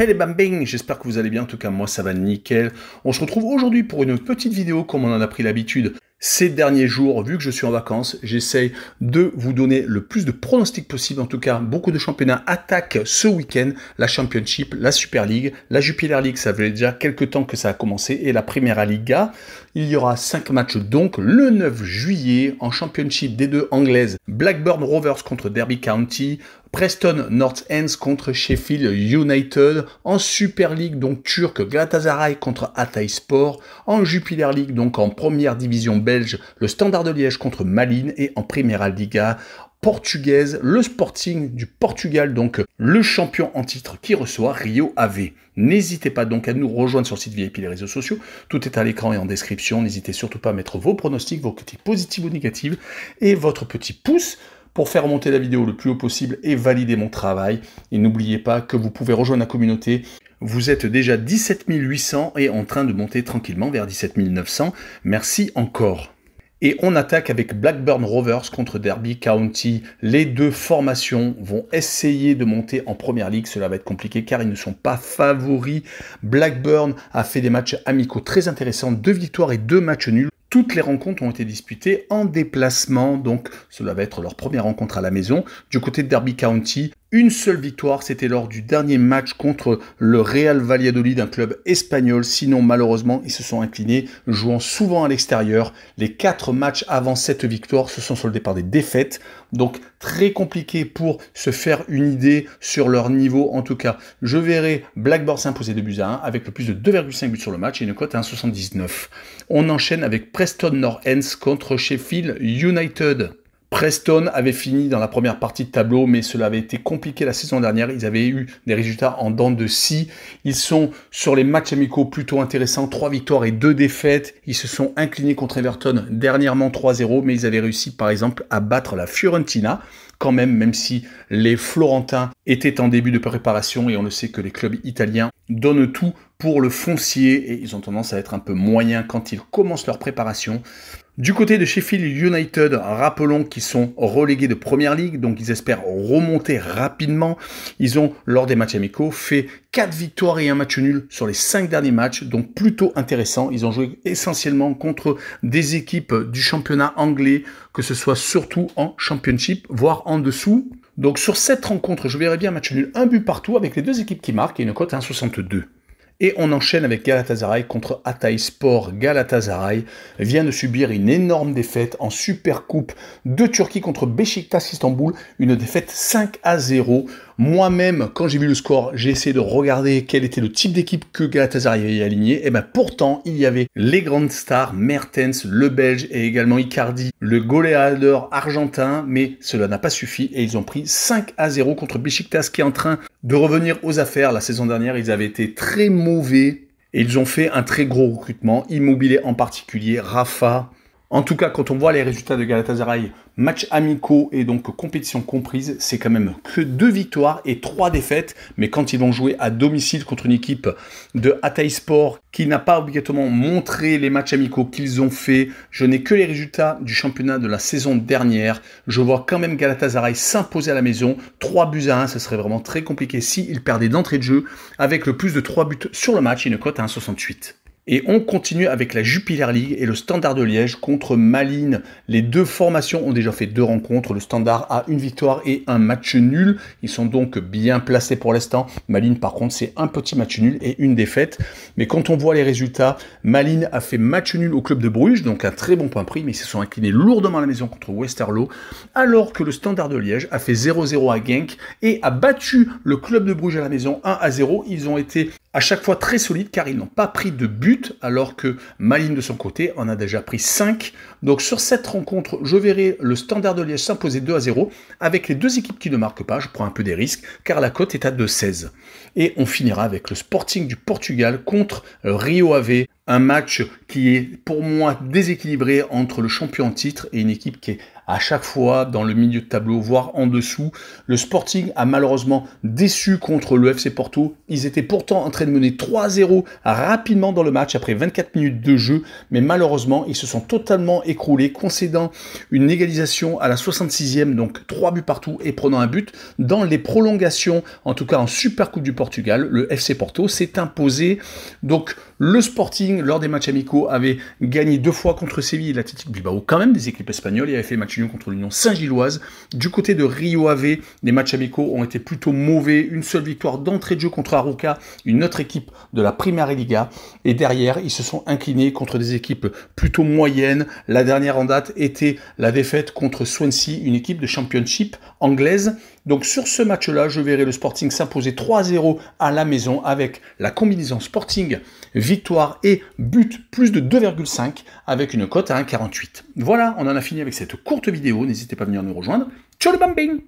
Hey les bambing, j'espère que vous allez bien, en tout cas moi ça va nickel. On se retrouve aujourd'hui pour une petite vidéo comme on en a pris l'habitude ces derniers jours. Vu que je suis en vacances, j'essaye de vous donner le plus de pronostics possible. En tout cas, beaucoup de championnats attaquent ce week-end. La Championship, la Super League, la Jupiler League, ça fait déjà quelques temps que ça a commencé, et la Primera Liga. Il y aura 5 matchs donc le 9 juillet en Championship D2 anglaise. Blackburn Rovers contre Derby County, Preston North Ends contre Sheffield United, en Super League donc turc, Galatasaray contre Hatayspor, en Jupiler League donc en première division belge, le Standard de Liège contre Malines, et en Primera Liga portugaise, le Sporting du Portugal, donc le champion en titre qui reçoit Rio Ave. N'hésitez pas donc à nous rejoindre sur le site VIP et les réseaux sociaux, tout est à l'écran et en description. N'hésitez surtout pas à mettre vos pronostics, vos critiques positives ou négatives, et votre petit pouce pour faire monter la vidéo le plus haut possible et valider mon travail. Et n'oubliez pas que vous pouvez rejoindre la communauté. Vous êtes déjà 17 800 et en train de monter tranquillement vers 17 900. Merci encore. Et on attaque avec Blackburn Rovers contre Derby County. Les deux formations vont essayer de monter en première ligue. Cela va être compliqué car ils ne sont pas favoris. Blackburn a fait des matchs amicaux très intéressants, 2 victoires et 2 matchs nuls. Toutes les rencontres ont été disputées en déplacement, donc cela va être leur première rencontre à la maison. Du côté de Derby County, une seule victoire, c'était lors du dernier match contre le Real Valladolid, un club espagnol. Sinon, malheureusement, ils se sont inclinés, jouant souvent à l'extérieur. Les 4 matchs avant cette victoire se sont soldés par des défaites. Donc, très compliqué pour se faire une idée sur leur niveau. En tout cas, je verrai Blackburn s'imposer 2-1 avec le plus de 2,5 buts sur le match et une cote à 1,79. On enchaîne avec Preston North Ends contre Sheffield United. Preston avait fini dans la première partie de tableau, mais cela avait été compliqué la saison dernière. Ils avaient eu des résultats en dents de scie. Ils sont sur les matchs amicaux plutôt intéressants. 3 victoires et 2 défaites. Ils se sont inclinés contre Everton dernièrement 3-0, mais ils avaient réussi par exemple à battre la Fiorentina. Quand même si les Florentins étaient en début de préparation, et on le sait que les clubs italiens donnent tout pour le foncier, et ils ont tendance à être un peu moyens quand ils commencent leur préparation. Du côté de Sheffield United, rappelons qu'ils sont relégués de Première Ligue, donc ils espèrent remonter rapidement. Ils ont, lors des matchs amicaux, fait 4 victoires et 1 match nul sur les 5 derniers matchs, donc plutôt intéressant. Ils ont joué essentiellement contre des équipes du championnat anglais, que ce soit surtout en Championship, voire en dessous. Donc sur cette rencontre, je verrai bien un match nul, un but partout, avec les deux équipes qui marquent et une cote à 1,62. Et on enchaîne avec Galatasaray contre Hatayspor. Galatasaray vient de subir une énorme défaite en Super Coupe de Turquie contre Beşiktaş Istanbul, une défaite 5-0. Moi-même, quand j'ai vu le score, j'ai essayé de regarder quel était le type d'équipe que Galatasaray avait aligné. Et bien pourtant, il y avait les grandes stars, Mertens, le Belge, et également Icardi, le goleador argentin, mais cela n'a pas suffi et ils ont pris 5-0 contre Beşiktaş qui est en train de revenir aux affaires. La saison dernière, ils avaient été très mauvais et ils ont fait un très gros recrutement, Immobilier en particulier, Rafa. En tout cas, quand on voit les résultats de Galatasaray, matchs amicaux et donc compétition comprise, c'est quand même que 2 victoires et 3 défaites. Mais quand ils vont jouer à domicile contre une équipe de Hatayspor qui n'a pas obligatoirement montré les matchs amicaux qu'ils ont fait, je n'ai que les résultats du championnat de la saison dernière. Je vois quand même Galatasaray s'imposer à la maison, 3-1, ce serait vraiment très compliqué s'ils perdaient d'entrée de jeu, avec le plus de 3 buts sur le match et une cote à 1,68. Et on continue avec la Jupiler League et le Standard de Liège contre Malines. Les deux formations ont déjà fait 2 rencontres. Le Standard a une victoire et un match nul. Ils sont donc bien placés pour l'instant. Malines, par contre, c'est un petit match nul et une défaite. Mais quand on voit les résultats, Malines a fait match nul au club de Bruges, donc un très bon point pris, mais ils se sont inclinés lourdement à la maison contre Westerlo, alors que le Standard de Liège a fait 0-0 à Genk et a battu le club de Bruges à la maison 1-0. Ils ont été à chaque fois très solides car ils n'ont pas pris de but, alors que Malines de son côté en a déjà pris 5. Donc sur cette rencontre, je verrai le Standard de Liège s'imposer 2-0 avec les deux équipes qui ne marquent pas. Je prends un peu des risques car la cote est à 2,16. Et on finira avec le Sporting du Portugal contre Rio Ave. Un match qui est pour moi déséquilibré entre le champion en titre et une équipe qui est à chaque fois dans le milieu de tableau, voire en dessous. Le Sporting a malheureusement déçu contre le FC Porto. Ils étaient pourtant en train de mener 3-0 rapidement dans le match après 24 minutes de jeu, mais malheureusement, ils se sont totalement écroulés, concédant une égalisation à la 66e, donc 3 buts partout, et prenant un but dans les prolongations, en tout cas en Super Coupe du Portugal. Le FC Porto s'est imposé. Donc le Sporting, lors des matchs amicaux, avait gagné 2 fois contre Séville et l'Athletic Bilbao, quand même des équipes espagnoles. Il avait fait match nul contre l'Union Saint-Gilloise. Du côté de Rio Ave, les matchs amicaux ont été plutôt mauvais. Une seule victoire d'entrée de jeu contre Arouca, une autre équipe de la Primera Liga. Et derrière, ils se sont inclinés contre des équipes plutôt moyennes. La dernière en date était la défaite contre Swansea, une équipe de Championship anglaise. Donc sur ce match-là, je verrai le Sporting s'imposer 3-0 à la maison avec la combinaison Sporting, victoire et but plus de 2,5 avec une cote à 1,48. Voilà, on en a fini avec cette courte vidéo. N'hésitez pas à venir nous rejoindre. Ciao le bambing!